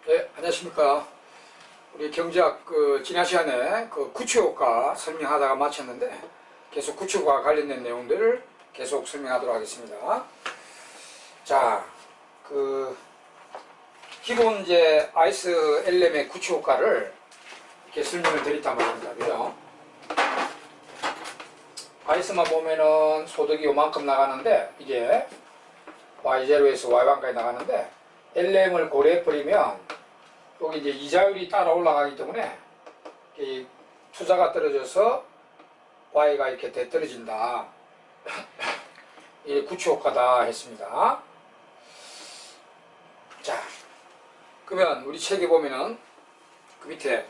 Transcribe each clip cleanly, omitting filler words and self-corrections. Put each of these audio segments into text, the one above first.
네, 안녕하십니까. 우리 경제학 지난 시간에 구추효과 설명하다가 마쳤는데 계속 구추효과 관련된 내용들을 계속 설명하도록 하겠습니다. 자, 기본 이제 아이스 LM의 구추효과를 이렇게 설명을 드렸단 말입니다. 그죠? 아이스만 보면은 소득이 요만큼 나가는데 이게 Y0에서 Y1까지 나가는데 LM을 고려해버리면 여기 이제 이자율이 따라 올라가기 때문에 이 투자가 떨어져서 Y가 이렇게 되떨어진다. 이게 구추효과다 했습니다. 자, 그러면 우리 책에 보면은 그 밑에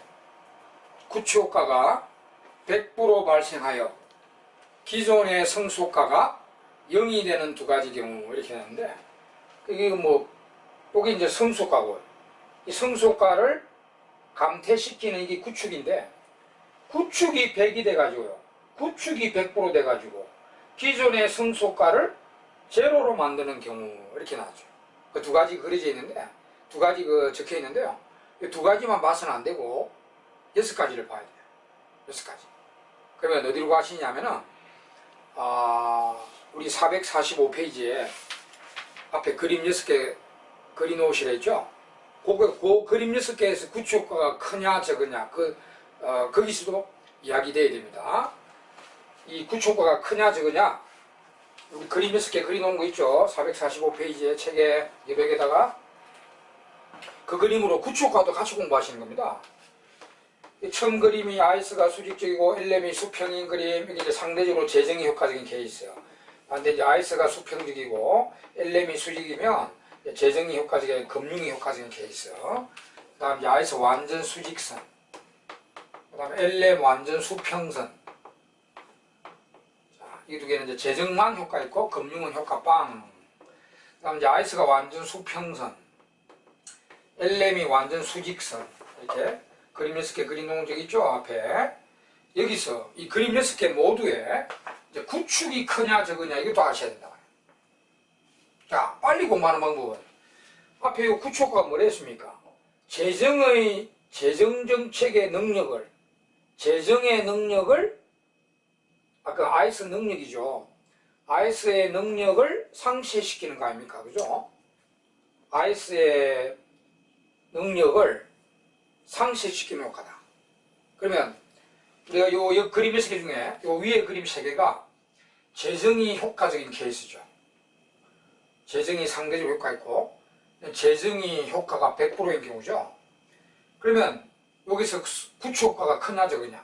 구추효과가 100% 발생하여 기존의 성수효과가 0이 되는 두 가지 경우 이렇게 되는데 이게 여기 이제 성수효과고 이 성수효과를 감퇴시키는 이게 구축인데 구축이 100이 돼가지고요. 구축이 100% 돼가지고 기존의 성수효과를 제로로 만드는 경우 이렇게 나왔죠. 그 두 가지 그려져 있는데 두 가지 적혀 있는데요. 이 두 가지만 봐서는 안 되고 6가지를 봐야 돼요. 6가지. 그러면 어디로 가시냐면은 우리 445페이지에 앞에 그림 6개 그리 놓으시라 했죠. 그 그림 6개에서 구추효과가 크냐 적으냐 거기서도 이야기돼야 됩니다. 이 구추효과가 크냐 적으냐 우리 그림 6개 그리 놓은 거 있죠. 445페이지에 책에 여백에다가 그 그림으로 구추효과도 같이 공부하시는 겁니다. 처음 그림이 아이스가 수직적이고 LM이 수평인 그림, 이게 이제 상대적으로 재정이 효과적인 케이스예요. 반대 이제 아이스가 수평적이고 LM이 수직이면 재정이 효과적인, 금융이 효과적인 케이스. 그 다음 이제 아이스 완전 수직선. 그 다음에 LM 완전 수평선. 자, 이 두 개는 이제 재정만 효과 있고 금융은 효과 빵. 그 다음 이제 아이스가 완전 수평선. LM이 완전 수직선. 이렇게. 그림 6개 그림 놓은 적 있죠? 앞에. 여기서 이 그림 6개 모두에 이제 구축이 크냐 적으냐 이것도 아셔야 된다. 자, 빨리 공부하는 방법은 앞에 이 구축효과가 뭐라 했습니까? 재정정책의 능력을 재정의 능력을 아까 아이스 능력이죠. 아이스의 능력을 상쇄시키는 거 아닙니까? 그죠? 아이스의 능력을 상쇄시키는 효과다. 그러면 우리가 요 그림 6개 중에 요 위에 그림 3개가 재정이 효과적인 케이스죠. 재정이 상대적으로 효과 있고 재정이 효과가 100%인 경우죠. 그러면 여기서 구축효과가 크냐 적으냐?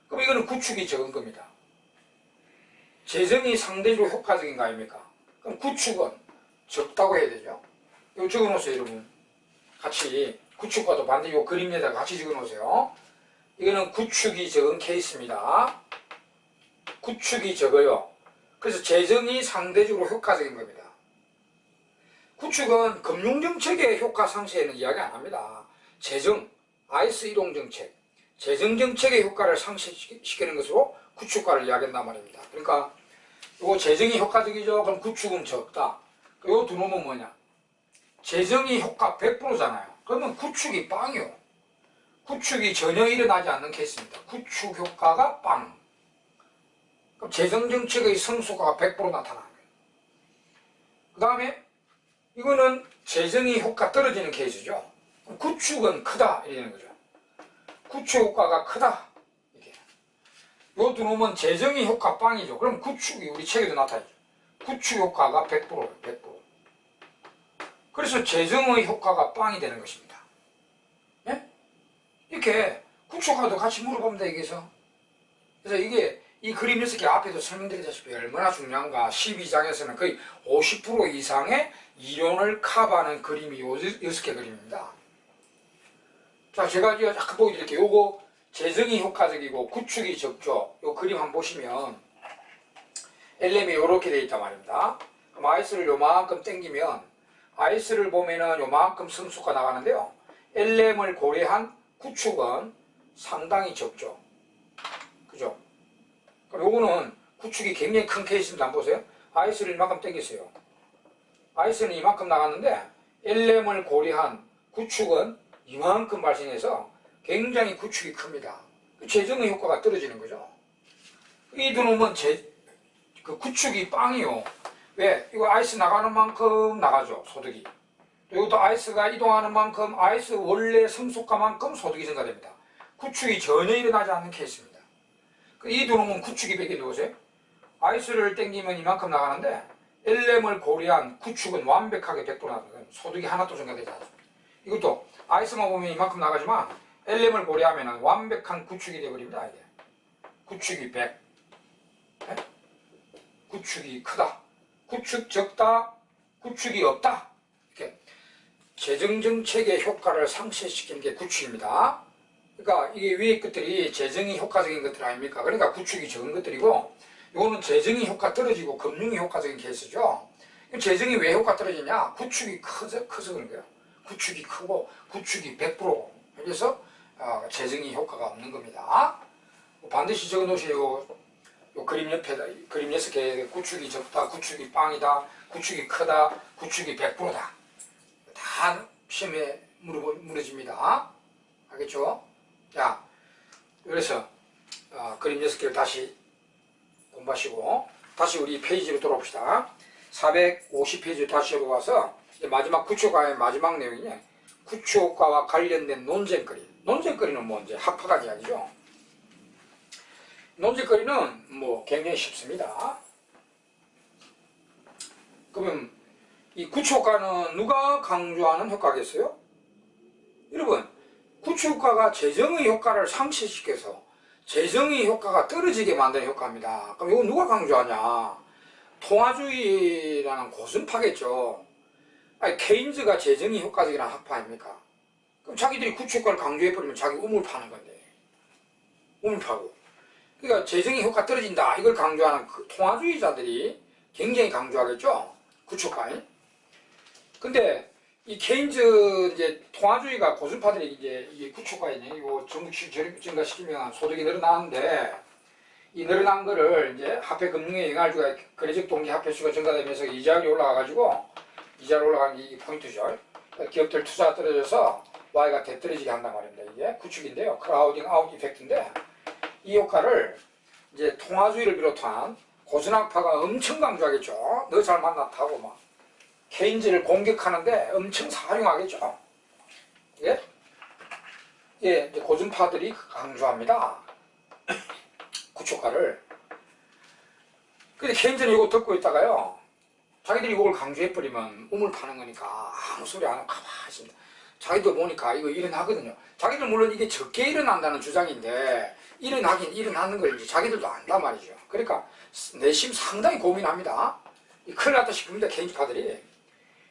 그럼 이거는 구축이 적은 겁니다. 재정이 상대적으로 효과적인 거 아닙니까? 그럼 구축은 적다고 해야 되죠. 이거 적어놓으세요, 여러분. 같이 구축과도 반드시 이 그림에다가 같이 적어놓으세요. 이거는 구축이 적은 케이스입니다. 구축이 적어요. 그래서 재정이 상대적으로 효과적인 겁니다. 구축은 금융정책의 효과 상쇄에는 이야기 안 합니다. 재정, 아이스 이동정책, 재정정책의 효과를 상쇄시키는 것으로 구축과를 이야기한단 말입니다. 그러니까 이거 재정이 효과적이죠. 그럼 구축은 적다. 요 두 놈은 뭐냐? 재정이 효과 100%잖아요. 그러면 구축이 빵이요. 구축이 전혀 일어나지 않는 케이스입니다. 구축 효과가 빵. 그럼 재정정책의 성수효과가 100% 나타나는 거예요. 그 다음에 이거는 재정이 효과 떨어지는 케이스죠. 그럼 구축은 크다 이러는 거죠. 구축 효과가 크다. 이렇게. 요 두 놈은 재정이 효과 빵이죠. 그럼 구축이 우리 책에도 나타나죠. 구축 효과가 100%예요. 100%. 그래서 재정의 효과가 빵이 되는 것입니다. 예? 이렇게 구축과도 같이 물어봅니다. 여기서. 그래서 이게 이 그림 6개 앞에도 설명드렸다시피 얼마나 중요한가. 12장에서는 거의 50% 이상의 이론을 커버하는 그림이 요 6개 그림입니다. 자, 제가 이제 잠깐 보여드릴게요. 요거 재정이 효과적이고 구축이 적죠. 요 그림 한번 보시면 LM이 요렇게 되어 있단 말입니다. 그럼 아이스를 요만큼 당기면 아이스를 보면은 요만큼 성수가 나가는데요. LM을 고려한 구축은 상당히 적죠. 그죠? 그럼 요거는 구축이 굉장히 큰 케이스입니다. 한번 보세요. 아이스를 이만큼 당겼어요. 아이스는 이만큼 나갔는데 LM을 고려한 구축은 이만큼 발생해서 굉장히 구축이 큽니다. 재정의 효과가 떨어지는 거죠. 이 두 놈은 그 구축이 빵이요. 왜? 이거 아이스 나가는 만큼 나가죠, 소득이. 이것도 아이스가 이동하는 만큼 아이스 원래 성속가만큼 소득이 증가됩니다. 구축이 전혀 일어나지 않는 케이스입니다. 이 두 놈은 구축이 100이 누구세요? 아이스를 땡기면 이만큼 나가는데 LM을 고려한 구축은 완벽하게 100% 나가는 거예요. 소득이 하나도 증가되지 않습니다. 이것도 아이스만 보면 이만큼 나가지만 LM을 고려하면 완벽한 구축이 되어버립니다. 이게. 구축이 100. 네? 구축이 크다. 구축 적다. 구축이 없다. 이렇게 재정정책의 효과를 상쇄시키는 게 구축입니다. 그러니까 이게 위의 것들이 재정이 효과적인 것들 아닙니까? 그러니까 구축이 적은 것들이고, 이거는 재정이 효과 떨어지고 금융이 효과적인 케이스죠. 재정이 왜 효과 떨어지냐? 구축이 커서 그런 거예요. 구축이 크고 구축이 100%. 그래서 재정이 효과가 없는 겁니다. 반드시 적어 놓으세요. 요 그림 옆에다, 그림 6개, 구축이 적다, 구축이 빵이다, 구축이 크다, 구축이 100%다. 다 시험에 물어집니다. 알겠죠? 자, 그래서 그림 6개를 다시 공부하시고, 다시 우리 페이지로 돌아옵시다. 450페이지를 다시 해보아서, 마지막 구축과의 마지막 내용이냐, 구축과와 관련된 논쟁거리. 논쟁거리는 뭐 이제 학파가 이야기죠. 논쟁거리는 뭐 굉장히 쉽습니다. 그러면 이 구축효과는 누가 강조하는 효과겠어요? 여러분, 구축효과가 재정의 효과를 상쇄시켜서 재정의 효과가 떨어지게 만드는 효과입니다. 그럼 이거 누가 강조하냐? 통화주의라는 고순파겠죠. 아니, 케인즈가 재정의 효과적이라는 학파 아닙니까? 그럼 자기들이 구축효과를 강조해버리면 자기 우물 파는 건데. 우물 파고. 그러니까 재정의 효과 떨어진다, 이걸 강조하는 그 통화주의자들이 굉장히 강조하겠죠. 구축효과. 근데 이 케인즈 이제 통화주의가 고순파들이 이제 이 구축효과에 이거 전국식 증가시키면 소득이 늘어나는데, 이 늘어난 거를 이제 화폐 금융에 영향을 주가 거래적 동기 화폐수가 증가되면서 이자율이 올라가가지고, 이자율 올라간 게 포인트죠. 기업들 투자가 떨어져서 Y가 대떨어지게 한단 말입니다. 이게 구축인데요. 크라우딩 아웃 이펙트인데, 이 효과를 이제 통화주의를 비롯한 고순학파가 엄청 강조하겠죠. 너 잘 만났다고 막 케인즈를 공격하는데 엄청 사용하겠죠. 예? 예, 이제 고순파들이 강조합니다. 구축화를. 근데 케인즈는 이거 듣고 있다가요, 자기들이 이걸 강조해버리면 우물 파는 거니까 아무 소리 안 하고 가만히 있습니다. 자기들 보니까 이거 일어나거든요. 자기들 물론 이게 적게 일어난다는 주장인데, 일어나긴 일어나는 걸 이제 자기들도 안단 말이죠. 그러니까 내심 상당히 고민합니다. 큰일 났다 싶습니다. 케인즈파들이.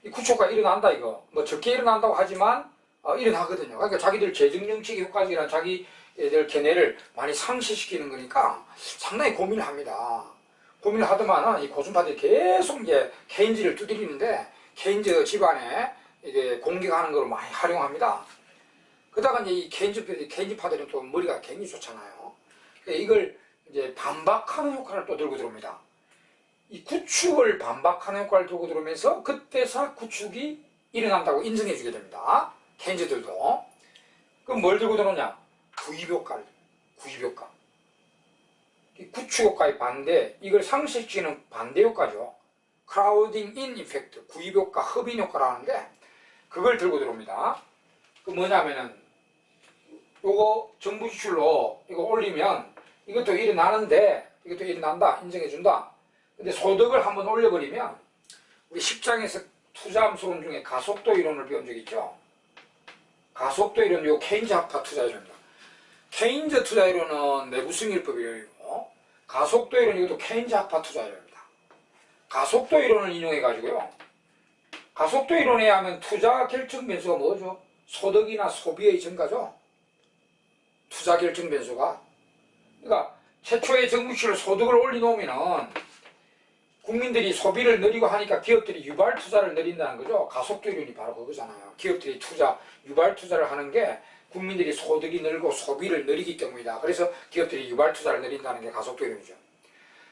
이 구축효과 일어난다, 이거. 뭐 적게 일어난다고 하지만 일어나거든요. 그러니까 자기들 재정정책의 효과적이라는 자기들 견해를 많이 상쇄시키는 거니까 상당히 고민을 합니다. 고민을 하더만은 이 고순파들이 계속 이제 케인즈를 두드리는데, 케인즈 집안에 이게 공격하는 걸 많이 활용합니다. 그러다가 이제 이 케인즈파들은 또 머리가 굉장히 좋잖아요. 이걸 이제 반박하는 효과를 또 들고 들어옵니다. 이 구축을 반박하는 효과를 들고 들어오면서 그때서 구축이 일어난다고 인정해 주게 됩니다. 케인즈들도. 그럼 뭘 들고 들어오냐? 구입효과를. 구입효과. 이 구축효과의 반대, 이걸 상쇄시키는 반대효과죠. 크라우딩 인 이펙트, 구입효과, 흡인효과라는데, 그걸 들고 들어옵니다. 그 뭐냐면은, 요거 정부 지출로 이거 올리면 이것도 일어나는데, 이것도 일어난다, 인정해준다. 근데 소득을 한번 올려버리면, 우리 10장에서 투자함수론 중에 가속도 이론을 배운 적 있죠? 가속도 이론, 요 케인즈 학파 투자 이론입니다. 케인즈 투자 이론은 내부승일법 이론이고, 가속도 이론, 이것도 케인즈 학파 투자 이론입니다. 가속도 이론을 인용해가지고요, 가속도 이론에 의하면 투자 결정 변수가 뭐죠? 소득이나 소비의 증가죠. 투자 결정 변수가. 그러니까 최초의 정부 지출 소득을 올려놓으면은 국민들이 소비를 늘리고 하니까 기업들이 유발 투자를 늘린다는 거죠. 가속도 이론이 바로 그거잖아요. 기업들이 유발 투자를 하는 게 국민들이 소득이 늘고 소비를 늘리기 때문이다. 그래서 기업들이 유발 투자를 늘린다는 게 가속도 이론이죠.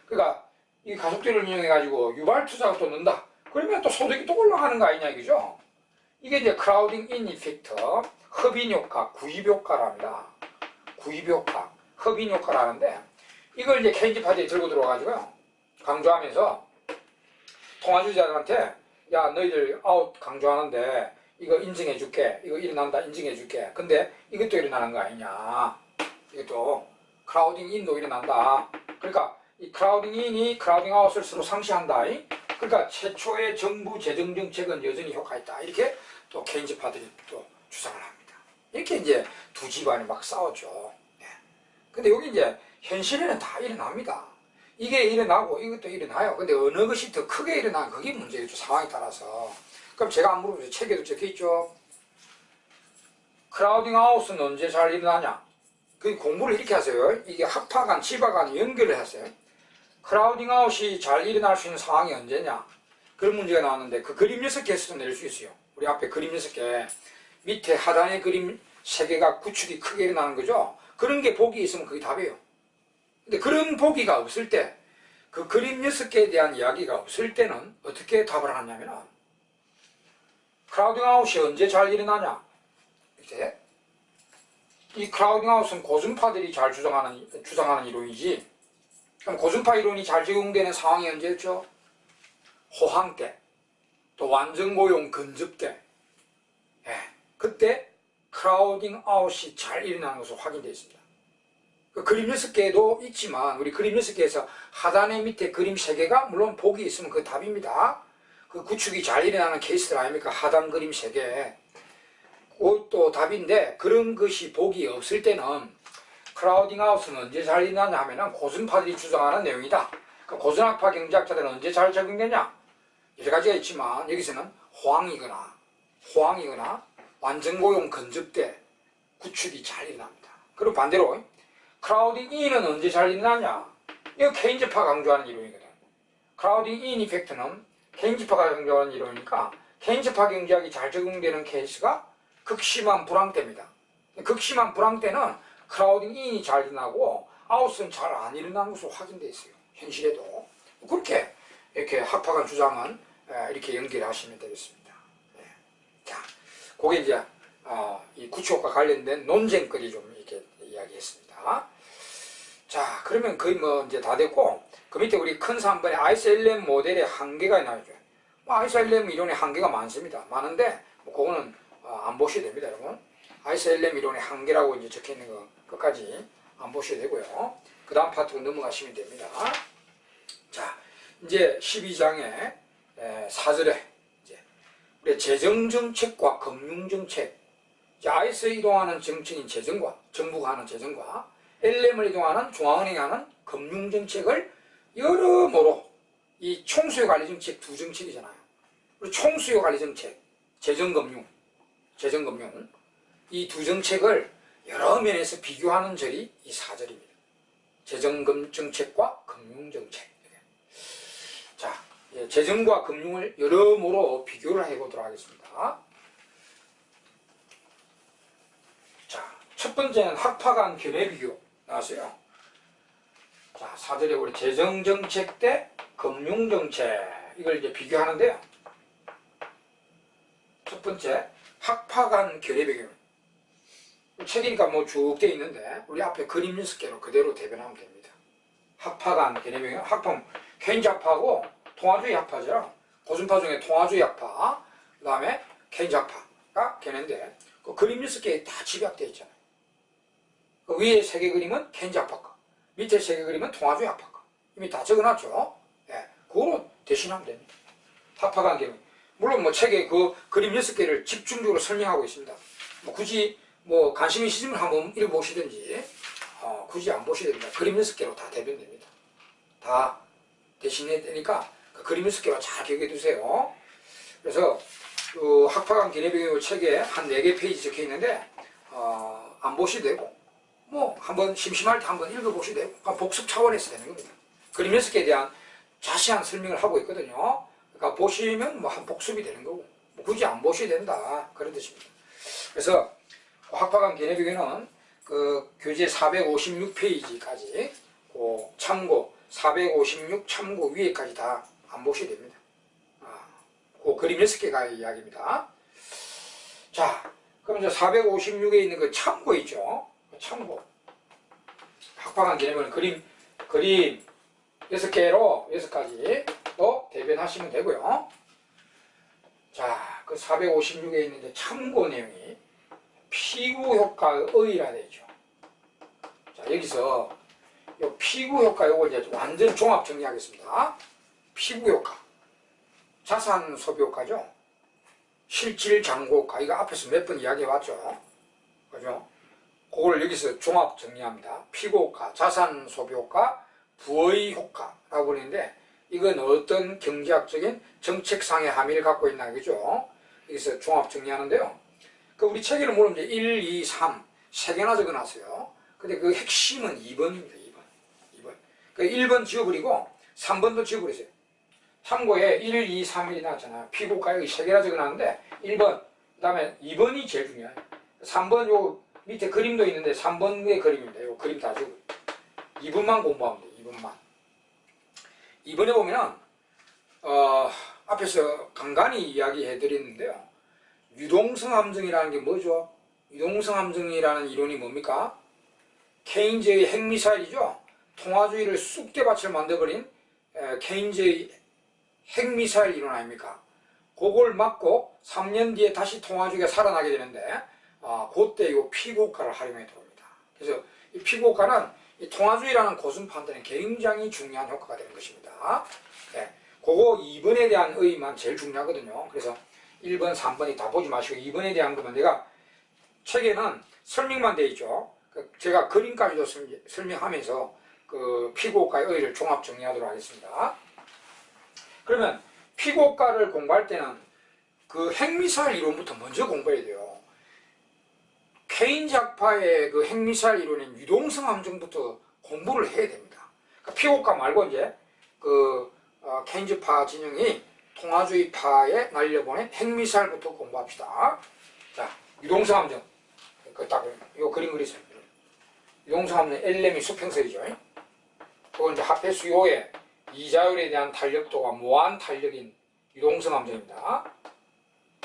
그러니까 이 가속도 이론을 이용해가지고 유발 투자가 또 는다. 그러면 또 소득이 또 올라가는 거 아니냐 이거죠. 이게 이제 크라우딩 인 이펙트, 흡인 효과, 구입 효과랍니다. 구입 효과, 흡인 효과라는데, 이걸 이제 케인지 파드에 들고 들어와가지고요, 강조하면서 통화주자들한테, 야, 너희들 아웃 강조하는데 이거 인증해줄게, 이거 일어난다 인증해줄게, 근데 이것도 일어나는 거 아니냐, 이것도 크라우딩 인도 일어난다. 그러니까 이 크라우딩 인이 크라우딩 아웃을 서로 상쇄한다. 그러니까 최초의 정부 재정 정책은 여전히 효과 있다. 이렇게 또 케인즈파들이 또 주장을 합니다. 이렇게 이제 두 집안이 막 싸웠죠. 네. 근데 여기 이제 현실에는 다 일어납니다. 이게 일어나고 이것도 일어나요. 근데 어느 것이 더 크게 일어나는 그게 문제겠죠. 상황에 따라서. 그럼 제가 안 물어보죠. 책에도 적혀있죠. 크라우딩 아웃은 언제 잘 일어나냐? 그 공부를 이렇게 하세요. 이게 학파간, 지파간 연결을 하세요. 크라우딩 아웃이 잘 일어날 수 있는 상황이 언제냐? 그런 문제가 나왔는데 그 그림 6개에서도 낼 수 있어요. 우리 앞에 그림 6개. 밑에 하단의 그림 3개가 구축이 크게 일어나는 거죠. 그런 게 보기 있으면 그게 답이에요. 근데 그런 보기가 없을 때, 그 그림 6개에 대한 이야기가 없을 때는 어떻게 답을 하냐면, 크라우딩 아웃이 언제 잘 일어나냐? 이제 이 크라우딩 아웃은 고준파들이 잘 주장하는 이론이지. 그럼 고준파 이론이 잘 적용되는 상황이 언제였죠? 호황 때, 또 완전고용 근접 때, 그때 크라우딩 아웃이 잘 일어나는 것으로 확인되어 있습니다. 그 그림 6개도 있지만 우리 그림 6개에서 하단의 밑에 그림 3개가 물론 복이 있으면 그 답입니다. 그 구축이 잘 일어나는 케이스들 아닙니까? 하단 그림 3개. 그것도 답인데 그런 것이 복이 없을 때는 크라우딩 아웃은 언제 잘 일어나냐 하면은 고준파들이 주장하는 내용이다. 그 고준학파 경제학자들은 언제 잘 적용되냐? 여러 가지가 있지만 여기서는 호황이거나 완전고용 근접 때 구축이 잘 일어납니다. 그리고 반대로 크라우딩 인은 언제 잘 일어나냐? 이거 케인즈파 강조하는 이론이거든. 크라우딩 인 이펙트는 케인즈파가 강조하는 이론이니까 케인즈파 경제학이 잘 적용되는 케이스가 극심한 불황 때입니다. 극심한 불황 때는 크라우딩 인이 잘 일어나고 아웃은 잘 안 일어나는 것으로 확인되어 있어요. 현실에도. 그렇게 이렇게 학파간 주장은 이렇게 연결하시면 되겠습니다. 자, 그게 이제 이 구축과 관련된 논쟁거리 좀 이렇게 이야기했습니다. 자, 그러면 거의 뭐 이제 다 됐고, 그 밑에 우리 큰 3번에 ISLM 모델의 한계가 나오죠. ISLM 이론의 한계가 많습니다. 많은데, 뭐 그거는 안 보셔도 됩니다, 여러분. ISLM 이론의 한계라고 이제 적혀 있는 거 끝까지 안 보셔도 되고요. 그 다음 파트로 넘어가시면 됩니다. 자, 이제 12장의 4절에 이제 우리 재정정책과 금융정책, IS에 이동하는 정책인 재정과 정부가 하는 재정과 LM을 이동하는 중앙은행이 하는 금융정책을 여러모로 이 총수요관리정책 두 정책이잖아요. 그리고 총수요관리정책, 재정금융 이 두 정책을 여러 면에서 비교하는 절이 이 4절입니다. 재정정책과 금융정책. 자, 재정과 금융을 여러모로 비교를 해보도록 하겠습니다. 자, 첫 번째는 학파간 견해 비교 나왔어요. 자, 4절에 우리 재정정책 대 금융정책 이걸 이제 비교하는데요. 첫 번째, 학파간 견해 비교. 책이니까 뭐 쭉 돼 있는데 우리 앞에 그림 6개로 그대로 대변하면 됩니다. 학파간 견해 비교. 학파, 케인즈 학파하고 통화주의 학파죠. 고준파 중에 통화주의 학파, 그 다음에 케인즈 학파가 견해인데 그 그림 6개에 다 집약되어 있잖아요. 그 위에 3개 그림은 케인즈 학파 거, 밑에 3개 그림은 통화주의 학파 거. 이미 다 적어놨죠. 그거로 대신하면 됩니다. 학파간 견해. 물론 뭐 책에 그 그림 6개를 집중적으로 설명하고 있습니다. 뭐 굳이 뭐 관심 있으시면 한번 읽어보시든지 굳이 안 보셔도 됩니다. 그림 6개로 다 대변됩니다. 다 대신해야 되니까 그 그림 6개로 잘 기억해 두세요. 그래서 그 학파간 견해비교 책에 한 4개 페이지 적혀 있는데 안 보셔도 되고 뭐 한번 심심할 때 한번 읽어보셔도 되고 복습 차원에서 되는 겁니다. 그림 6개에 대한 자세한 설명을 하고 있거든요. 그러니까 보시면 뭐 한 복습이 되는 거고 뭐 굳이 안 보셔야 된다 그런 뜻입니다. 그래서 학파간 견해비교는 그 교재 456페이지까지 그 참고 456 참고 위에까지 다 안 보셔야 됩니다. 그 그림 6개가 이야기입니다. 자, 그럼 이제 456에 있는 그 참고 있죠. 참고. 학방한 개념은 그림 6개로 6가지 또 대변하시면 되고요. 자, 그 456에 있는 이제 참고 내용이 피구 효과의 의의라 되죠. 자, 여기서 요 피구 효과 요거 이제 완전 종합 정리하겠습니다. 피구 효과. 자산 소비 효과죠. 실질 장고 효과. 이거 앞에서 몇 번 이야기해 왔죠. 그죠? 그걸 여기서 종합 정리합니다. 피구 효과, 자산 소비 효과, 부의 효과라고 그러는데 이건 어떤 경제학적인 정책상의 함의를 갖고 있나 그죠? 여기서 종합 정리하는데요. 그 우리 책에는 물론 이제 1, 2, 3 3개나 적어놨어요. 근데 그 핵심은 2번입니다. 2번. 그 1번 지워버리고 3번도 지워버리세요. 참고에 1, 2, 3이 나왔잖아요. 피고가 여기 3개나 적어놨는데 1번, 그 다음에 2번이 제일 중요해요. 3번 요 밑에 그림도 있는데 3번의 그림입니다. 요 그림 다 적어요. 2번만 공부하면 돼요. 2번만. 2번에 보면은 앞에서 간간히 이야기해 드렸는데요. 유동성 함정이라는 게 뭐죠? 유동성 함정이라는 이론이 뭡니까? 케인즈의 핵미사일이죠. 통화주의를 쑥대밭을 만들어버린 케인즈의 핵미사일 이론 아닙니까? 그걸 맞고 3년 뒤에 다시 통화주의가 살아나게 되는데 그때 이 피고가를 활용해 들어옵니다. 그래서 이 피고가는 이 통화주의라는 고순 판단에 굉장히 중요한 효과가 되는 것입니다. 네, 그거 2번에 대한 의의만 제일 중요하거든요. 그래서 1번, 3번이 다 보지 마시고 2번에 대한 것만 내가 책에는 설명만 되어 있죠. 제가 그림까지도 설명하면서 그 피고가의 의의를 종합 정리하도록 하겠습니다. 그러면 피고가를 공부할 때는 그 핵미사일 이론부터 먼저 공부해야 돼요. 케인즈학파의 그 핵미사일 이론인 유동성 함정부터 공부를 해야 됩니다. 그러니까 피고가 말고 이제 그 케인즈파 진영이 통화주의파에 날려보낸 핵미사일부터 공부합시다. 자, 유동성 함정. 그 딱 요 그림 그리세요. 유동성 함정 엘렘이 수평선이죠. 그건 이제 화폐 수요의 이자율에 대한 탄력도가 무한 탄력인 유동성 함정입니다.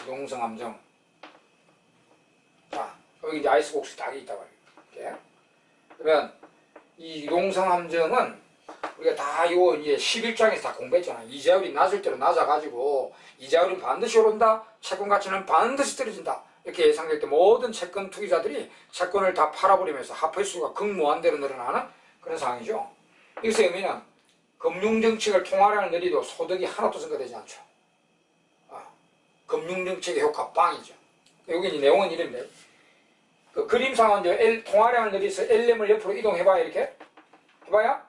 유동성 함정. 자, 여기 이제 아이스복스 딱이 있다고 해요. 그러면 이 유동성 함정은 우리가 다 요 이제 11장에서 다 공부했잖아요. 이자율이 낮을 대로 낮아가지고 이자율은 반드시 오른다. 채권 가치는 반드시 떨어진다. 이렇게 예상될 때 모든 채권 투기자들이 채권을 다 팔아버리면서 화폐수가 극무한대로 늘어나는 그런 상황이죠. 여기서 의미는 금융정책을 통화량을 늘리도 소득이 하나도 증가되지 않죠. 금융정책의 효과 빵이죠. 여기 이제 내용은 이런데 그 그림상은 이제 통화량을 늘려서 LM을 옆으로 이동해봐야 이렇게 해봐야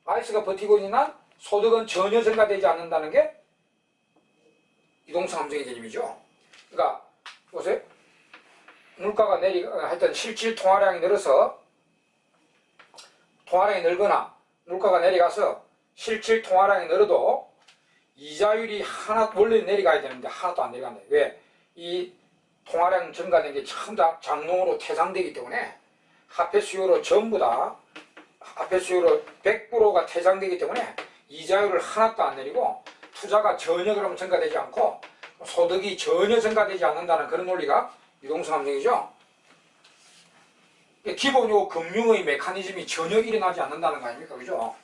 아이스가 버티고 있는 소득은 전혀 증가되지 않는다는 게 유동성 함정의 개념이죠. 그러니까 보세요. 물가가 하여튼 실질 통화량이 늘어서 통화량이 늘거나 물가가 내려가서 실질 통화량이 늘어도 이자율이 하나 원래 내려가야 되는데 하나도 안 내려간다. 왜? 이 통화량 증가된 게 전부 다 장롱으로 퇴장되기 때문에 화폐 수요로 전부 다 화폐 수요로 100%가 퇴장되기 때문에 이자율을 하나도 안 내리고 투자가 전혀 그러면 증가되지 않고 소득이 전혀 증가되지 않는다는 그런 논리가 유동성 함정이죠. 기본적으로 금융의 메커니즘이 전혀 일어나지 않는다는 거 아닙니까? 그죠?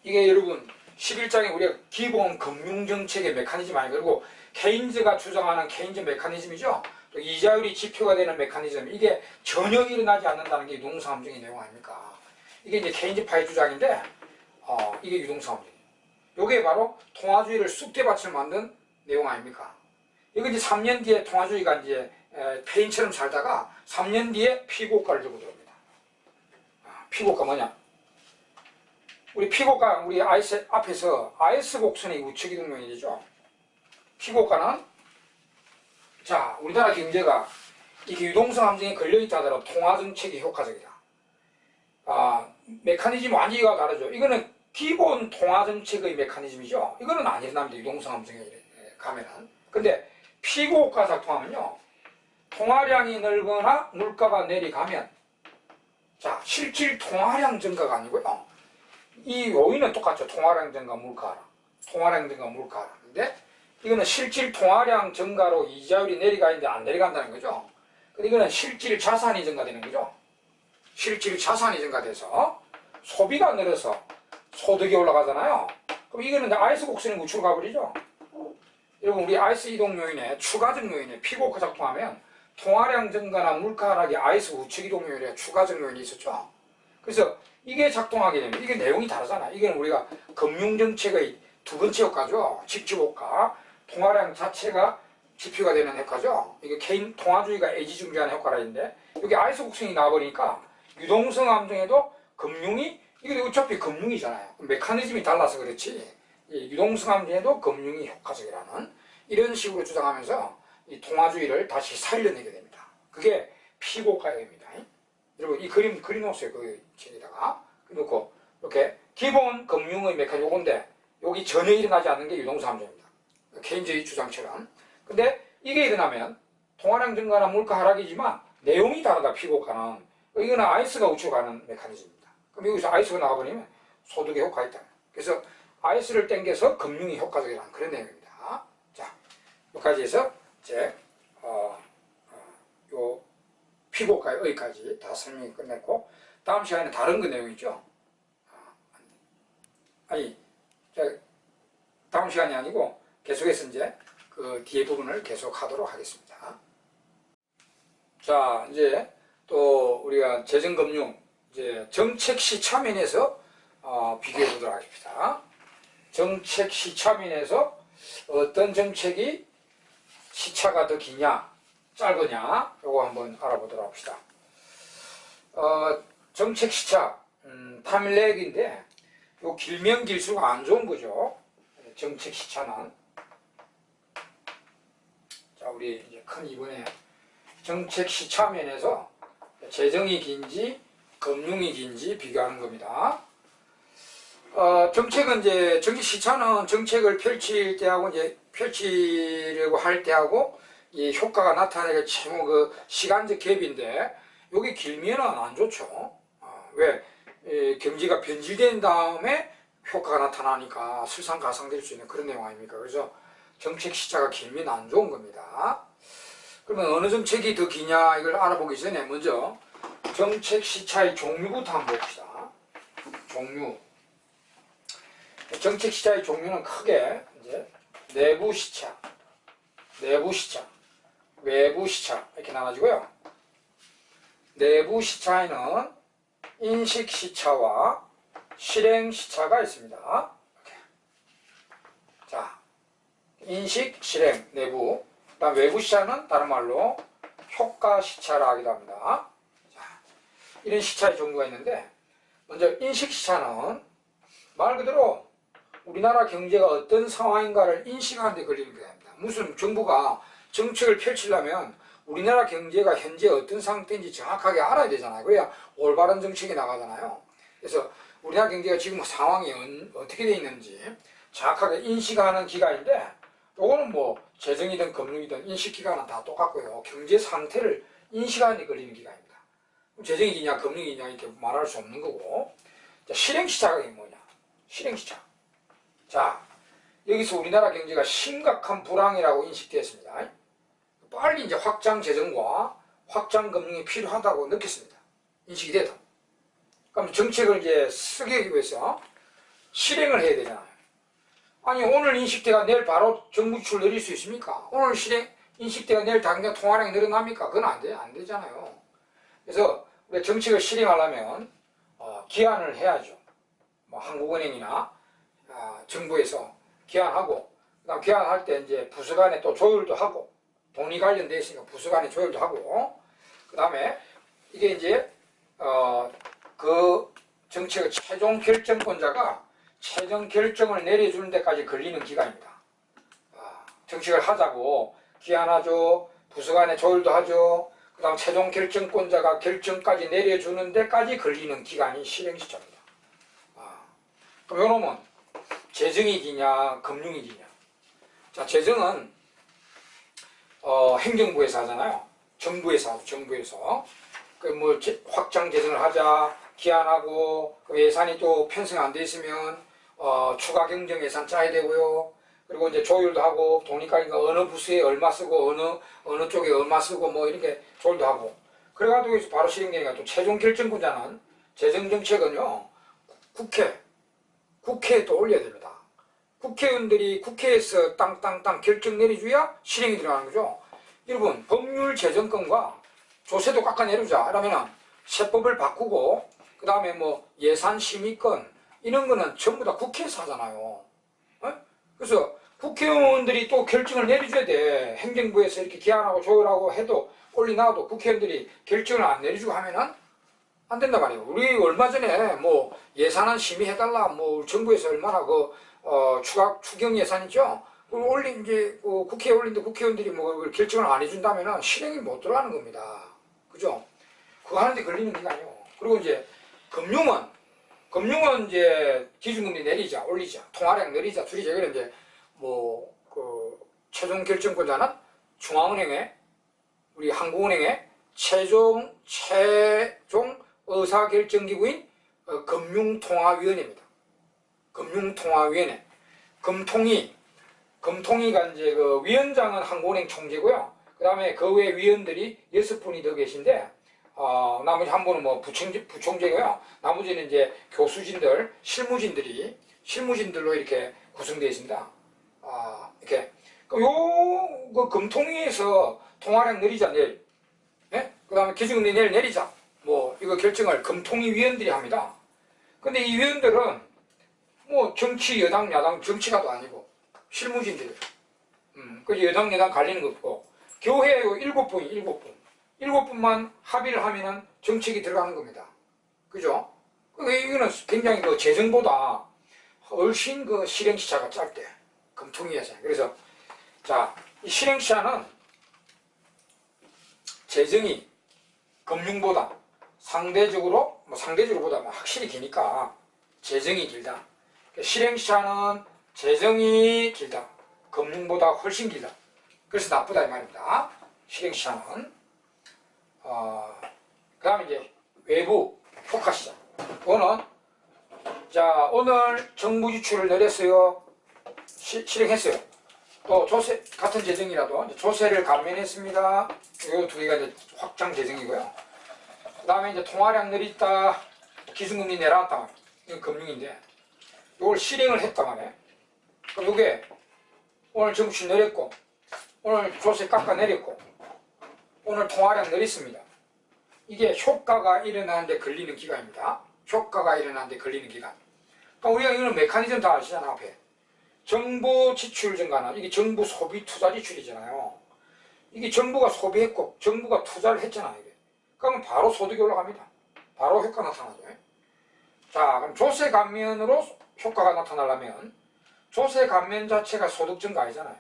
이게 여러분 11장에 우리가 기본 금융정책의 메커니즘 아니에요. 그리고 케인즈가 주장하는 케인즈 메커니즘이죠. 또 이자율이 지표가 되는 메커니즘, 이게 전혀 일어나지 않는다는 게 유동성 함정의 내용 아닙니까? 이게 이제 케인즈파의 주장인데 이게 유동성 함정이에요. 이게 바로 통화주의를 쑥대밭을 만든 내용 아닙니까? 이거 이제 3년 뒤에 통화주의가 이제 페인처럼 살다가 3년 뒤에 피고가를 들고 들어옵니다. 피고가 뭐냐? 우리 피고가 우리 아이스 앞에서 아이스 곡선의 우측 이동면이 되죠. 피고가는 자 우리나라 경제가 이게 유동성 함정에 걸려있다 하더라도 통화정책이 효과적이다. 메커니즘이 완전히 다르죠. 이거는 기본 통화정책의 메커니즘이죠. 이거는 안 일어납니다. 유동성 함정에 가면은. 근데 피고가 작동하면요. 통화량이 늘거나 물가가 내려가면 자 실질 통화량 증가가 아니고요. 이 요인은 똑같죠. 통화량 증가 물가라. 통화량 증가 물가라. 근데 이거는 실질 통화량 증가로 이자율이 내려가 있는데 안 내려간다는 거죠. 근데 이거는 실질 자산이 증가되는 거죠. 실질 자산이 증가돼서 소비가 늘어서 소득이 올라가잖아요. 그럼 이거는 이제 아이스 곡선이 우측으로 가버리죠. 여러분 우리 아이스 이동 요인에 추가적 요인에 피고가 작동하면 통화량 증가나 물가 하락이 아이스 우측 이동 요인에 추가적 요인이 있었죠. 그래서 이게 작동하게 되면 이게 내용이 다르잖아. 이게 우리가 금융정책의 두 번째 효과죠. 직접효과. 통화량 자체가 지표가 되는 효과죠. 이게 개인 통화주의가 애지중지하는 효과라는데 여기 아이스 곡선이 나와버리니까 유동성 함정에도 금융이 이게 어차피 금융이잖아요. 메커니즘이 달라서 그렇지. 유동성 함정에도 금융이 효과적이라는 이런 식으로 주장하면서 이 통화주의를 다시 살려내게 됩니다. 그게 피고가역입니다. 여러분 이 그림 그려놓으세요. 그 책에다가 그래놓고 이렇게 기본 금융의 메커니즘 요건데 여기 전혀 일어나지 않는 게 유동성 함정입니다. 케인즈의 주장처럼. 근데 이게 일어나면 통화량 증가나 물가 하락이지만 내용이 다르다. 피고가는 이거는 아이스가 우측으로 가는 메커니즘입니다. 그럼 여기서 아이스가 나와버리면 소득에 효과가 있다. 그래서 아이스를 땡겨서 금융이 효과적이라는 그런 내용입니다. 자, 여기까지 해서 이제 요 피고가 여기까지 다 설명이 끝냈고 다음 시간에 다른 그 내용 있죠. 아니, 다음 시간이 아니고 계속해서 이제 그 뒤에 부분을 계속 하도록 하겠습니다. 자, 이제 또 우리가 재정금융 이제 정책 시차면에서 비교해 보도록 하겠습니다. 정책 시차면에서 어떤 정책이 시차가 더 기냐 짧으냐 요거 한번 알아보도록 합시다. 정책 시차 타밀렉인데 요 길면 길수록 안 좋은 거죠. 정책 시차는. 자, 우리 이제 큰 이번에 정책 시차 면에서 재정이 긴지 금융이 긴지 비교하는 겁니다. 정책은 이제 정책 시차는 정책을 펼칠 때하고 이제 펼치려고 할 때하고 이 효과가 나타나는 최고 그 시간적 갭인데 여기 길면은 안 좋죠. 왜? 경제가 변질된 다음에 효과가 나타나니까 설상가상될 수 있는 그런 내용 아닙니까? 그래서 정책 시차가 길면 안 좋은 겁니다. 그러면 어느 정책이 더 기냐 이걸 알아보기 전에 먼저 정책 시차의 종류부터 한번 봅시다. 종류. 정책 시차의 종류는 크게 이제 내부 시차, 외부 시차 이렇게 나눠지고요. 내부 시차에는 인식 시차와 실행 시차가 있습니다. 이렇게. 자, 인식, 실행, 내부. 그다음 외부 시차는 다른 말로 효과 시차라 하기도 합니다. 자, 이런 시차의 종류가 있는데 먼저 인식 시차는 말 그대로 우리나라 경제가 어떤 상황인가를 인식하는 데 걸리는 겁니다. 무슨 정부가 정책을 펼치려면 우리나라 경제가 현재 어떤 상태인지 정확하게 알아야 되잖아요. 그래야 올바른 정책이 나가잖아요. 그래서 우리나라 경제가 지금 상황이 어떻게 돼 있는지 정확하게 인식하는 기간인데 요거는 뭐 재정이든 금융이든 인식기간은 다 똑같고요. 경제 상태를 인식하는 데 걸리는 기간입니다. 재정이냐 금융이냐 이렇게 말할 수 없는 거고. 자, 실행시차가 뭐냐? 실행시차. 자, 여기서 우리나라 경제가 심각한 불황이라고 인식되었습니다. 빨리 이제 확장 재정과 확장 금융이 필요하다고 느꼈습니다. 인식이 되다. 그럼 정책을 이제 쓰기 위해서 실행을 해야 되잖아요. 아니, 오늘 인식대가 내일 바로 정부 지출 내릴 수 있습니까? 오늘 인식대가 내일 당장 통화량이 늘어납니까? 그건 안 되잖아요. 그래서 우리가 정책을 실행하려면 기한을 해야죠. 뭐 한국은행이나 정부에서 기한하고, 그다음 기한할 때 이제 부서 간에 또 조율도 하고, 돈이 관련돼 있으니까 부서 간에 조율도 하고, 그 다음에 이게 이제 그 정책의 최종 결정권자가 최종 결정을 내려주는 데까지 걸리는 기간입니다. 정책을 하자고 기한하죠, 부서 간에 조율도 하죠, 그 다음 최종 결정권자가 결정까지 내려주는 데까지 걸리는 기간이 실행시차입니다. 그럼 요놈은 재정이 기냐 금융이 기냐. 자, 재정은 행정부에서 하잖아요. 정부에서 하죠. 정부에서 그 뭐 확장 재정을 하자 기한하고, 그 예산이 또 편성 안 돼 있으면 추가 경정 예산 짜야 되고요. 그리고 이제 조율도 하고 돈이니까 어느 부서에 얼마 쓰고 어느 쪽에 얼마 쓰고 뭐 이렇게 조율도 하고 그래가지고 바로 실행되니까 또 최종 결정권자는 재정정책은요 국회에 또 올려야 됩니다. 국회의원들이 국회에서 땅땅땅 결정 내려줘야 실행이 들어가는 거죠. 여러분 법률 제정권과 조세도 깎아내리자 이러면은 세법을 바꾸고 그 다음에 뭐 예산 심의권 이런 거는 전부 다 국회에서 하잖아요. 그래서 국회의원들이 또 결정을 내려줘야 돼. 행정부에서 이렇게 기한하고 조율하고 해도 올리나도 국회의원들이 결정을 안 내려주고 하면은 안 된단 말이에요. 우리 얼마 전에 뭐 예산안 심의해달라 뭐 정부에서 얼마나 추경 예산이죠. 그걸 이제 국회에 올린데 국회의원들이 뭐 결정을 안 해준다면은 실행이 못 들어가는 겁니다. 그죠? 그거 하는데 걸리는 기간이요. 그리고 이제 금융은 이제 기준금리 내리자, 올리자, 통화량 내리자, 줄이자. 이런 이제 최종 결정권자는 중앙은행에 우리 한국은행의 최종 의사결정기구인 금융통화위원회입니다. 금융통화위원회. 금통위가 이제 위원장은 한국은행 총재고요. 그 다음에 그 외 위원들이 6분이 더 계신데, 나머지 한 분은 뭐 부총재고요. 나머지는 이제 교수진들, 실무진들로 이렇게 구성되어 있습니다. 이렇게. 그 금통위에서 통화량 내리자, 내일. 예? 그 다음에 기준금리 내일 내리자. 뭐, 이거 결정을 금통위 위원들이 합니다. 근데 이 위원들은 뭐 정치, 여당, 야당, 정치가도 아니고, 실무진들. 그 여당, 야당 갈리는 거 없고, 교회 7분. 7분만 합의를 하면은 정책이 들어가는 겁니다. 그죠? 이거는 굉장히 재정보다 훨씬 실행시차가 짧대. 금통위에서. 그래서, 자, 이 실행시차는 재정이 금융보다 상대적으로보다 확실히 기니까 재정이 길다. 실행시차는 재정이 길다. 금융보다 훨씬 길다. 그래서 나쁘다 이 말입니다. 실행시차는. 그 다음에 이제 외부 효과시장. 오늘 정부 지출을 내렸어요. 실행했어요. 또 조세, 같은 재정이라도 조세를 감면했습니다. 이 두 개가 이제 확장 재정이고요. 그 다음에 이제 통화량 내렸다. 기준금리 내려왔다. 이건 금융인데, 이걸 실행을 했다 말이에요. 그럼 이게 오늘 정부 지출 내렸고, 오늘 조세 깎아내렸고, 오늘 통화량 내렸습니다. 이게 효과가 일어나는데 걸리는 기간입니다. 효과가 일어나는데 걸리는 기간. 그러니까 우리가 이거는 메커니즘 다 아시잖아, 앞에. 정부 지출 증가는 이게 정부 소비 투자 지출이잖아요. 이게 정부가 소비했고 정부가 투자를 했잖아요. 이게. 그러면 바로 소득이 올라갑니다. 바로 효과 나타나죠. 자, 그럼 조세 감면으로 효과가 나타나려면 조세 감면 자체가 소득 증가 아니잖아요.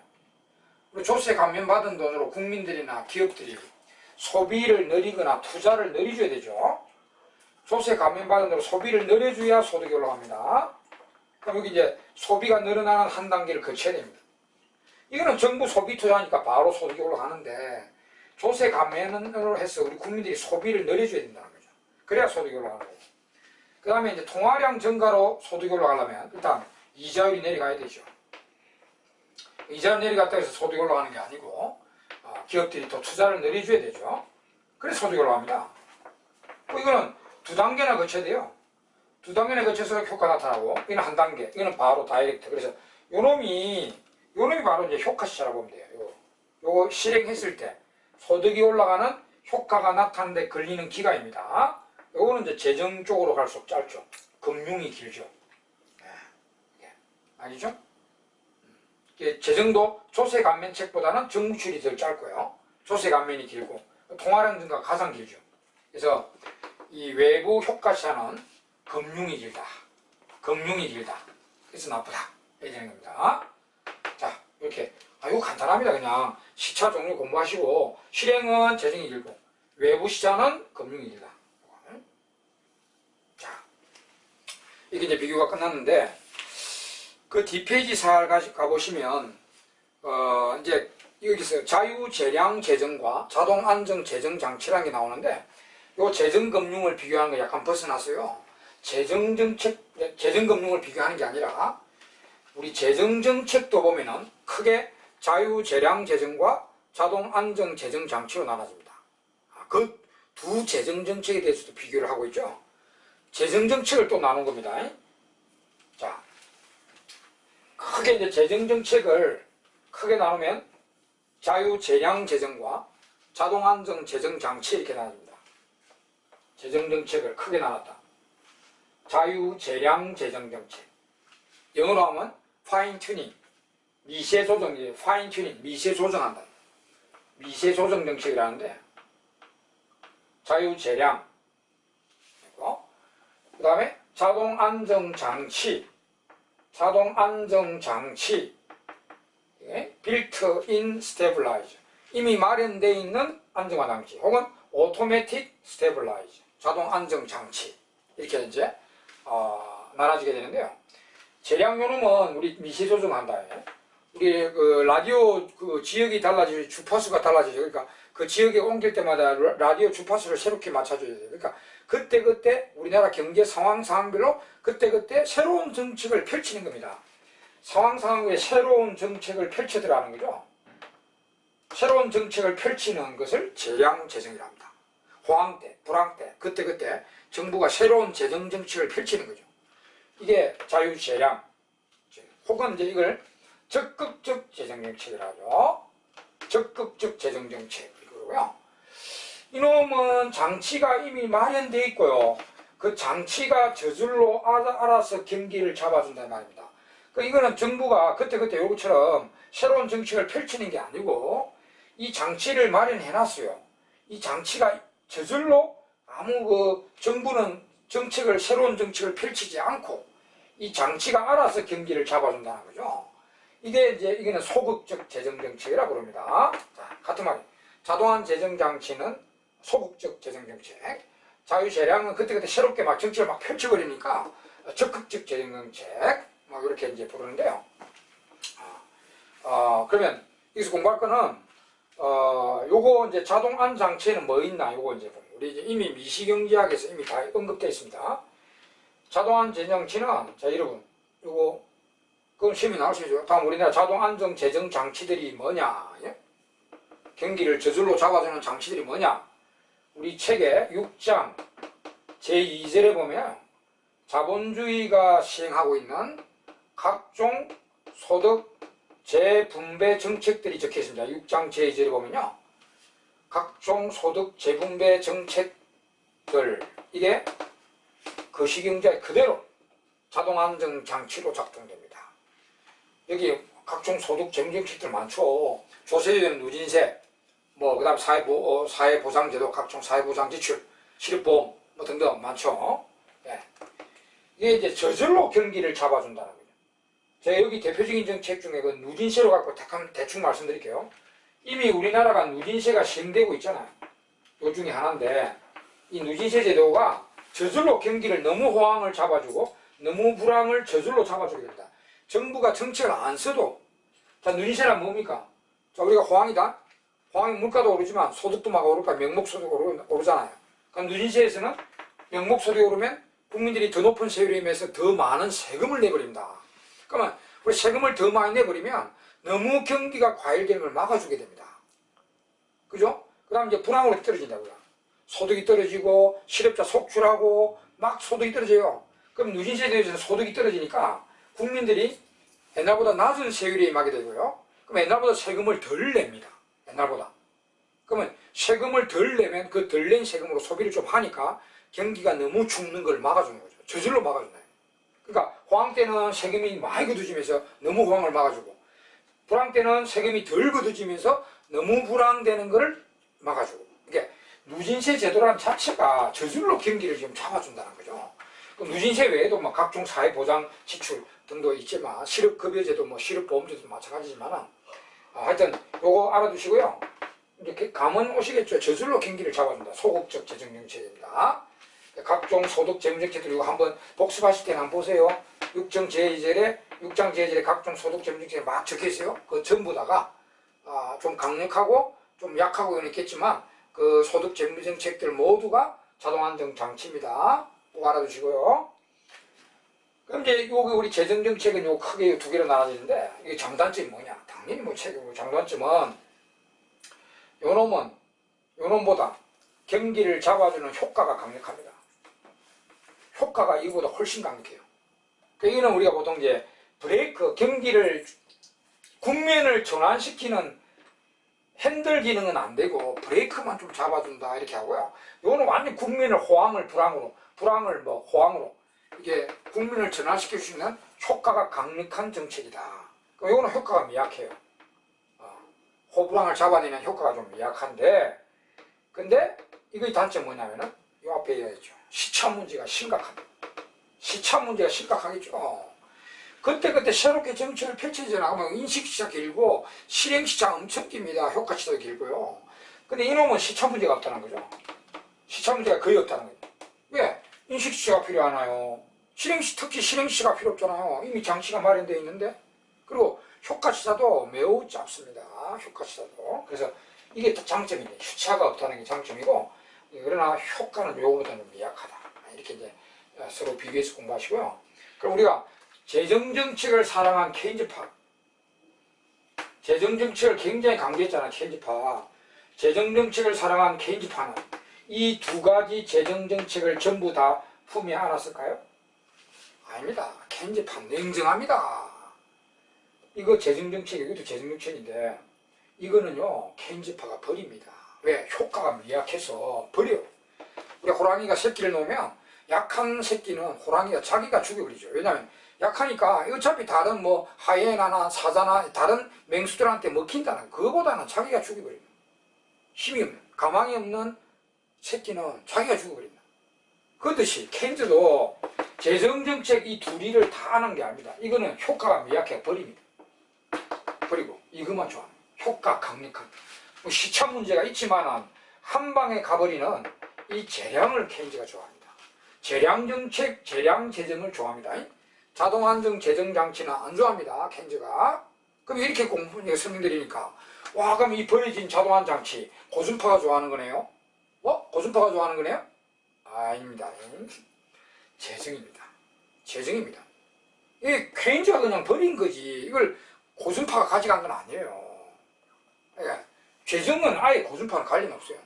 우리 조세 감면 받은 돈으로 국민들이나 기업들이 소비를 늘리거나 투자를 늘려줘야 되죠. 조세 감면 받은 돈으로 소비를 늘려줘야 소득이 올라갑니다. 그럼 여기 이제 소비가 늘어나는 한 단계를 거쳐야 됩니다. 이거는 정부 소비 투자하니까 바로 소득이 올라가는데 조세 감면으로 해서 우리 국민들이 소비를 늘려줘야 된다는 거죠. 그래야 소득이 올라가는 거고. 그 다음에 이제 통화량 증가로 소득이 올라가려면 일단 이자율이 내려가야 되죠. 이자율 내려갔다 해서 소득이 올라가는 게 아니고 기업들이 또 투자를 늘려줘야 되죠. 그래서 소득이 올라갑니다. 이거는 두 단계나 거쳐야 돼요. 두 단계나 거쳐서 효과 나타나고, 이거는 한 단계, 이거는 바로 다이렉트. 그래서 요놈이 바로 이제 효과시차라고 보면 돼요. 요거 실행했을 때 소득이 올라가는 효과가 나타나는데 걸리는 기간입니다. 요거는 이제 재정 쪽으로 갈수록 짧죠. 금융이 길죠. 아니죠? 재정도 조세 감면책보다는 정부출이 덜 짧고요. 조세 감면이 길고, 통화량 증가가 가장 길죠. 그래서 이 외부 효과시차는 금융이 길다. 그래서 나쁘다. 이렇게 되는 겁니다. 자, 이렇게. 이거 간단합니다. 그냥 시차 종류 공부하시고, 실행은 재정이 길고, 외부 시차는 금융이 길다. 자, 이게 이제 비교가 끝났는데, 그 뒷페이지 살 가보시면, 이제 여기서 자유재량 재정과 자동 안정 재정 장치라는 게 나오는데, 요 재정금융을 비교하는 거 약간 벗어났어요. 재정정책, 재정금융을 비교하는 게 아니라 우리 재정정책도 보면은 크게 자유재량재정과 자동안정재정장치로 나눠집니다. 그 두 재정정책에 대해서도 비교를 하고 있죠. 재정정책을 또 나눈 겁니다. 자, 크게 이제 재정정책을 크게 나누면 자유재량재정과 자동안정재정장치 이렇게 나눠집니다. 재정정책을 크게 나눴다. 자유재량재정정책. 영어로 하면 파인 튜닝, 미세 조정, 파인 튜닝, 미세 조정한다. 미세 조정 정책이라는데 자유재량, 그 다음에 자동안정장치, 빌트인 스테블라이저, 이미 마련되어 있는 안정화장치, 혹은 오토매틱 스테블라이저, 자동안정장치, 이렇게 이제 나눠지게 되는데요. 재량요놈은 우리 미세 조정한다. 우리 그 라디오 그 지역이 달라지죠. 주파수가 달라지죠. 그러니까 그 지역에 옮길 때마다 라디오 주파수를 새롭게 맞춰줘야 돼요. 그러니까 그때그때 우리나라 경제 상황별로 그때그때 새로운 정책을 펼치는 겁니다. 상황에 새로운 정책을 펼쳐들어가는 거죠. 새로운 정책을 펼치는 것을 재량재정이라 합니다. 호황 때, 불황 때, 그때그때 정부가 새로운 재정 정책을 펼치는 거죠. 이게 자유재량, 혹은 이제 이걸 적극적 재정정책이라고 하죠. 적극적 재정정책. 이거고요. 이놈은 장치가 이미 마련되어 있고요. 그 장치가 저절로 알아서 경기를 잡아준다는 말입니다. 이거는 정부가 그때그때 요것처럼 새로운 정책을 펼치는 게 아니고 이 장치를 마련해 놨어요. 이 장치가 저절로 정부는 새로운 정책을 펼치지 않고 이 장치가 알아서 경기를 잡아준다는 거죠. 이거는 소극적 재정정책이라고 부릅니다. 자, 같은 말이에요. 자동안 재정장치는 소극적 재정정책, 자유재량은 그때그때 새롭게 정책을 펼쳐버리니까 적극적 재정정책, 이렇게 이제 부르는데요. 그러면 여기서 공부할 거는, 요거 이제 자동안장치에는 뭐 있나, 요거 이제 보면. 우리 이제 이미 미시경제학에서 이미 다 언급되어 있습니다. 자동안 재정장치는, 자, 여러분, 요거, 그럼 시험이 나올 수 있죠. 다음 우리나라 자동안정 재정 장치들이 뭐냐? 예? 경기를 저절로 잡아주는 장치들이 뭐냐? 우리 책의 6장 제2절에 보면 자본주의가 시행하고 있는 각종 소득 재분배 정책들이 적혀 있습니다. 6장 제2절에 보면요. 각종 소득 재분배 정책들, 이게 거시경제 그대로 자동안정 장치로 작동됩니다. 여기 각종 소득 재정정책들 많죠. 조세되는 누진세, 그 다음 사회보장제도, 각종 사회보장 지출, 실업보험, 등등 많죠. 예. 이게 이제 저절로 경기를 잡아준다는 거죠. 제가 여기 대표적인 정책 중에 그 누진세로 갖고 대충 말씀드릴게요. 이미 우리나라가 누진세가 시행되고 있잖아요. 요 중에 하나인데, 이 누진세 제도가 저절로 경기를 너무 호황을 잡아주고, 너무 불황을 저절로 잡아주게 됩니다. 정부가 정책을 안 써도, 자, 누진세란 뭡니까? 자, 우리가 호황이다? 호황이 물가도 오르지만 소득도 막 오를까, 명목소득 오르잖아요. 그럼 누진세에서는 명목소득이 오르면 국민들이 더 높은 세율에 의해서 더 많은 세금을 내버립니다. 그러면 우리 세금을 더 많이 내버리면 너무 경기가 과열되는 걸 막아주게 됩니다. 그죠? 그 다음 이제 불황으로 떨어진다고요. 소득이 떨어지고, 실업자 속출하고, 막 소득이 떨어져요. 그럼 누진세에 대해서 소득이 떨어지니까 국민들이 옛날보다 낮은 세율에 임하게 되고요. 그럼 옛날보다 세금을 덜 냅니다. 옛날보다. 그러면 세금을 덜 내면 그 덜 낸 세금으로 소비를 좀 하니까 경기가 너무 죽는 걸 막아주는 거죠. 저절로 막아주는 거예요. 그러니까 호황 때는 세금이 많이 거두지면서 너무 호황을 막아주고, 불황 때는 세금이 덜 거두지면서 너무 불황되는 걸 막아주고. 그러니까 누진세 제도라는 자체가 저절로 경기를 지금 잡아준다는 거죠. 누진세 외에도 각종 사회보장 지출 등도 있지만, 실업급여제도 실업보험제도 마찬가지지만, 하여튼 요거 알아두시고요. 이렇게 감은 오시겠죠. 저절로 경기를 잡아준다. 소극적 재정정책입니다. 각종 소득 재정정책들 이거 한번 복습하실 때는 한번 보세요. 6장 제2절에 각종 소득 재정정책이 막 적혀 있어요. 그 전부다가 좀 강력하고 좀 약하고 있겠지만 그 소득 재정정책들 모두가 자동안정 장치입니다. 꼭 알아두시고요. 그럼 이제 여기 우리 재정정책은 요 크게 두 개로 나눠지는데 이게 장단점이 뭐냐? 당연히 뭐 장단점은 요놈보다 경기를 잡아주는 효과가 강력합니다. 효과가 이거보다 훨씬 강력해요. 이거는 우리가 보통 이제 브레이크, 경기를 국면을 전환시키는 핸들 기능은 안 되고 브레이크만 좀 잡아준다 이렇게 하고요. 요거는 완전 국면을 호황을 불황을 뭐 호황으로 이게 국면을 전환시킬 수 있는 효과가 강력한 정책이다. 요거는 효과가 미약해요. 호불항을 잡아내는 효과가 좀 미약한데, 근데 이거의 단점이 뭐냐면은 요 앞에 얘기했죠. 시차 문제가 심각합니다. 시차 문제가 심각하겠죠. 그때 새롭게 정책을 펼쳐져 나가면 인식시차 길고 실행시차 엄청 깁니다. 효과시차도 길고요. 근데 이놈은 시차 문제가 없다는 거죠. 시차 문제가 거의 없다는 거죠. 왜? 인식시차가 필요하나요? 특히 실행시차가 필요 없잖아요. 이미 장치가 마련되어 있는데. 그리고 효과시차도 매우 짧습니다. 효과시차도. 그래서 이게 장점이네. 시차가 없다는 게 장점이고, 그러나 효과는 요거보다는 미약하다. 이렇게 이제 서로 비교해서 공부하시고요. 그럼 우리가 재정정책을 사랑한 케인즈파, 재정정책을 굉장히 강조했잖아. 케인즈파. 재정정책을 사랑한 케인즈파는 이 두 가지 재정정책을 전부 다 품에 안았을까요? 아닙니다. 케인즈파는 냉정합니다. 이거 재정정책, 이것도 재정정책인데 이거는요 케인즈파가 버립니다. 왜? 효과가 미약해서 버려요. 우리 호랑이가 새끼를 놓으면 약한 새끼는 호랑이가 자기가 죽여버리죠. 왜냐하면 약하니까 어차피 다른 뭐 하이에나나 사자나 다른 맹수들한테 먹힌다는 그거보다는 자기가 죽여버립니다. 힘이 없는, 가망이 없는 새끼는 자기가 죽여버립니다. 그렇듯이 케인즈도 재정정책 이 둘이를 다 하는 게 아닙니다. 이거는 효과가 미약해 버립니다. 그리고 이것만 좋아합니다. 효과 강력한. 뭐 시차 문제가 있지만 한 방에 가버리는 이 재량을 케인즈가 좋아합니다. 재량 정책, 재량 재정을 좋아합니다. 자동 안정 재정 장치는 안 좋아합니다. 케인즈가. 그럼 이렇게 설명드리니까 와 그럼 이 버려진 자동 안정 장치 고순파가 좋아하는 거네요? 고순파가 좋아하는 거네요? 아닙니다. 재정입니다. 재정입니다. 이 케인즈가 그냥 버린 거지 이걸 고순파가 가져간 건 아니에요. 그러니까 재정은 아예 고순파는 관련 없어요.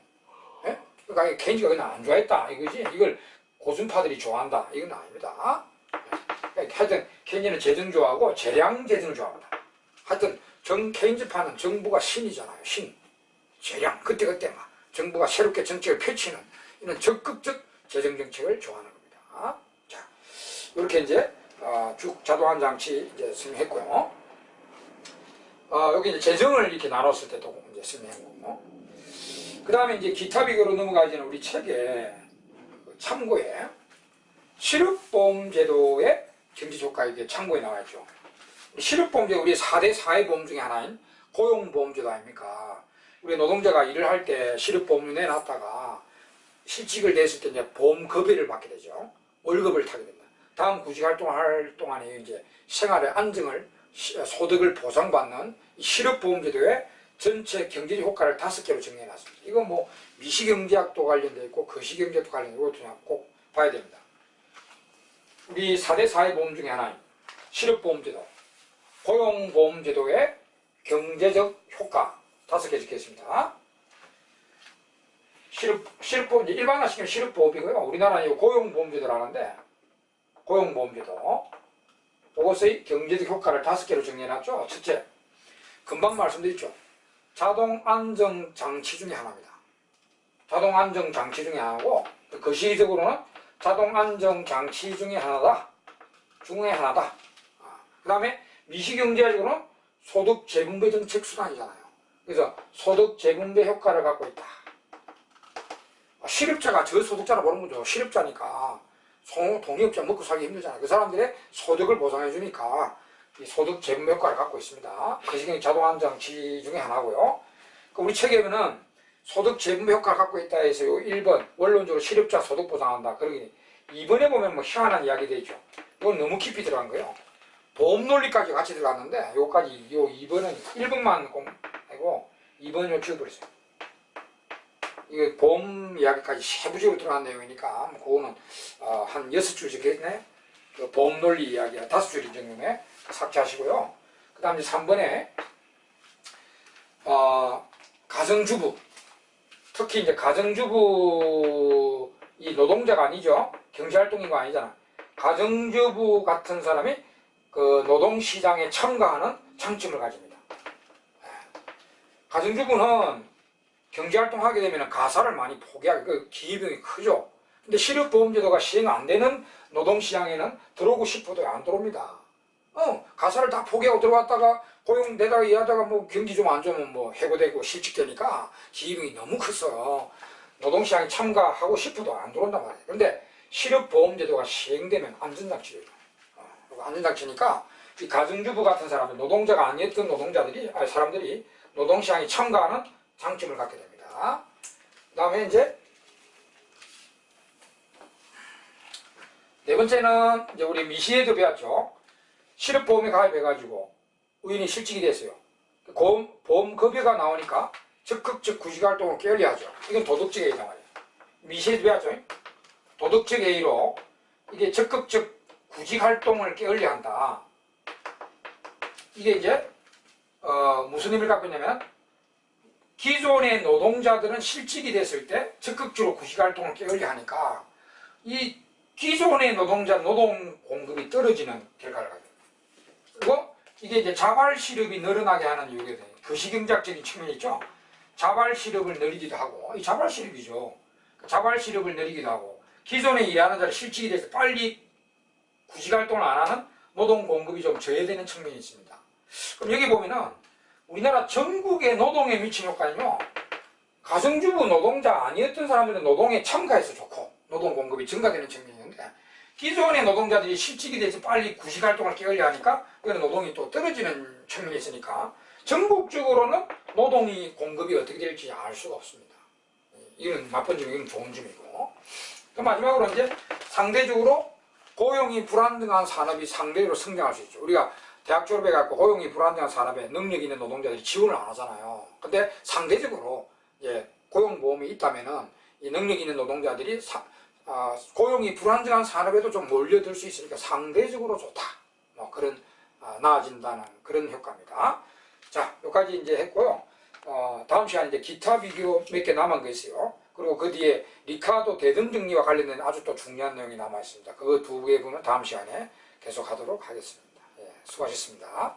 예? 그러니까 케인즈가 그냥 안 좋아했다 이거지 이걸 고순파들이 좋아한다 이건 아닙니다. 하여튼 케인즈는 재정 좋아하고 재량 재정을 좋아합니다. 하여튼 케인즈파는 정부가 신이잖아요. 신, 재량 그때 막 정부가 새롭게 정책을 펼치는 이런 적극적 재정 정책을 좋아하는 겁니다. 자, 이렇게 이제 쭉 자동안 장치 이제 설명했고요. 여기 이제 재정을 이렇게 나눴을 때도 이제 설명했고, 그 다음에 이제 기타 비교로 넘어가지는 우리 책에 참고에 실업보험제도의 경제효과 이게 참고에 나와 있죠. 실업보험제 우리 4대 사회보험 중에 하나인 고용보험제도 아닙니까? 우리 노동자가 일을 할 때 실업보험을 내놨다가 실직을 냈을 때 이제 보험급여를 받게 되죠. 월급을 타게 됩니다. 다음 구직활동을 할 동안에 이제 생활의 안정을 소득을 보상받는 실업보험제도의 전체 경제적 효과를 5개로 정리해놨습니다. 이건 뭐 미시경제학도 관련되어 있고 거시경제학도 관련되어 있고 이것도 꼭 봐야 됩니다. 우리 4대 사회보험 중에 하나인 실업보험제도, 고용보험제도의 경제적 효과 5개 적혀있습니다. 실업보험, 일반화시키면 실업보험이고요. 우리나라는 고용보험제도를 하는데, 고용보험제도. 이것의 경제적 효과를 5개로 정리해놨죠. 첫째, 금방 말씀드렸죠. 자동안정장치 중에 하나입니다. 자동안정장치 중에 하나고, 거시적으로는 자동안정장치 중에 하나다. 그 다음에 미시경제적으로는 소득재분배 정책 수단이잖아요. 그래서 소득재분배 효과를 갖고 있다. 실업자가 저소득자라 보는 거죠. 실업자니까 돈이 없지 먹고 살기 힘들잖아요. 그 사람들의 소득을 보상해 주니까 이 소득재분배 효과를 갖고 있습니다. 거시경 자동안정장치 중에 하나고요. 우리 책에 보면 소득재분배 효과를 갖고 있다 해서 요 1번 원론적으로 실업자 소득 보상한다. 그러기 2번에 보면 뭐 희한한 이야기 되죠. 이건 너무 깊이 들어간 거예요. 보험 논리까지 같이 들어갔는데 요까지 요 2번은 1번만 아니고 2번을 지워버렸어요. 이거 보험 이야기까지 세부적으로 들어간 내용이니까 그거는 한 6줄 적혀있네. 그 보험 논리 이야기야. 5줄 정도에 삭제하시고요. 그 다음에 3번에 가정주부, 특히 이제 가정주부 이 노동자가 아니죠. 경제활동인 거 아니잖아. 가정주부 같은 사람이 그 노동시장에 참가하는 장점을 가집니다. 가정주부는 경제활동 하게 되면 가사를 많이 포기하게, 그 기회비용이 크죠. 근데 실업보험제도가 시행 안 되는 노동시장에는 들어오고 싶어도 안 들어옵니다. 가사를 다 포기하고 들어왔다가 고용되다가 일하다가 뭐 경기 좀 안 좋으면 뭐 해고되고 실직되니까 기회비용이 너무 컸어요. 노동시장에 참가하고 싶어도 안 들어온단 말이에요. 근데 실업보험제도가 시행되면 안전장치예요. 안전장치니까 이 가정주부 같은 사람들, 노동자가 아니었던 사람들이 노동시장에 참가하는 장점을 갖게 됩니다. 그 다음에 이제 네 번째는 이제 우리 미시에도 배웠죠. 실업보험에 가입해가지고 우연히 실직이 됐어요. 보험급여가 나오니까 적극적 구직활동을 게을리하죠. 이건 도덕적 A단 말이에요. 미시에도 배웠죠. 도덕적 A로 이게 적극적 구직활동을 게을리한다. 이게 이제 무슨 의미를 갖고 있냐면 기존의 노동자들은 실직이 됐을 때 적극적으로 구직활동을 게을리하니까 이 기존의 노동자 노동 공급이 떨어지는 결과를 가져요. 그리고 이게 이제 자발실업이 늘어나게 하는 이유가 돼요. 거시경제학적인 측면이 있죠. 자발실업을 늘리기도 하고, 이 자발실업이죠. 자발실업을 늘리기도 하고, 기존에 일하는 자를 실직이 돼서 빨리 구직활동을 안 하는 노동 공급이 좀 저해되는 측면이 있습니다. 그럼 여기 보면은 우리나라 전국의 노동에 미친 효과는요, 가정주부 노동자 아니었던 사람들은 노동에 참가해서 좋고 노동 공급이 증가되는 측면이 있는데, 기존의 노동자들이 실직이 돼서 빨리 구직활동을 게을리하니까 이거는 노동이 또 떨어지는 측면이 있으니까 전국적으로는 노동이 공급이 어떻게 될지 알 수가 없습니다. 이건 나쁜 점이고 이건 좋은 점이고. 또 마지막으로 이제 상대적으로 고용이 불안정한 산업이 상대적으로 성장할 수 있죠. 우리가 대학 졸업해갖고 고용이 불안정한 산업에 능력 있는 노동자들이 지원을 안 하잖아요. 근데 상대적으로 고용보험이 있다면은 이 능력 있는 노동자들이 고용이 불안정한 산업에도 좀 몰려들 수 있으니까 상대적으로 좋다. 뭐 그런 나아진다는 그런 효과입니다. 자, 여기까지 이제 했고요. 다음 시간에 이제 기타 비교 몇 개 남은 거 있어요. 그리고 그 뒤에 리카르도 대등정리와 관련된 아주 또 중요한 내용이 남아 있습니다. 그 두 개 부분은 다음 시간에 계속 하도록 하겠습니다. 수고하셨습니다.